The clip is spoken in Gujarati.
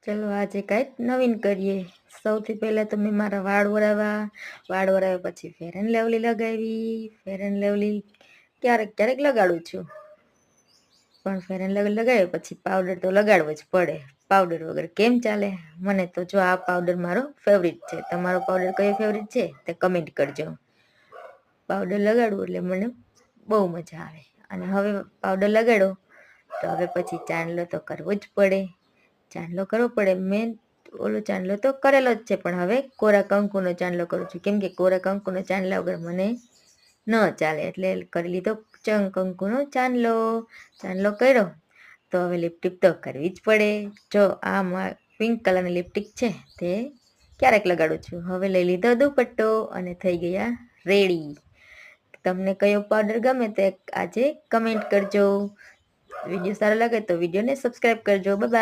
ચલો આજે કંઈક નવીન કરીએ. સૌથી પહેલાં તો મેં મારા વાળ વરાવ્યા પછી ફેર એન્ડ લવલી લગાવી. ફેર એન્ડ લવલી ક્યારેક લગાડું છું, પણ ફેર એન્ડ લવલી લગાવ્યા પછી પાવડર તો લગાડવો જ પડે. પાવડર વગર કેમ ચાલે? મને તો જો આ પાવડર મારો ફેવરિટ છે. તમારો પાવડર કયો ફેવરિટ છે તે કમેન્ટ કરજો. પાવડર લગાડવું એટલે મને બહુ મજા આવે. અને હવે પાવડર લગાડો તો હવે પછી ચાંદલો તો કરવો જ પડે. ચાંદલો કરવો પડે. મેં ઓલો ચાંદલો તો કરેલો જ છે, પણ હવે કોરા કંકુનો ચાંદલો કરું છું, કેમ કે કોરા કંકુનો ચાંદલા વગર મને ન ચાલે, એટલે કરી લીધો કંકુનો ચાંદલો કર્યો તો હવે લિપસ્ટિક તો કરવી જ પડે. જો આ પિંક કલરની લિપસ્ટિક છે તે ક્યારેક લગાડું છું. હવે લઈ લીધો દુપટ્ટો અને થઈ ગયા રેડી. તમને કયો પાવડર ગમે તે આજે કમેન્ટ કરજો. વિડીયો સારો લાગે તો વિડીયોને સબસ્ક્રાઈબ કરજો. Bye bye.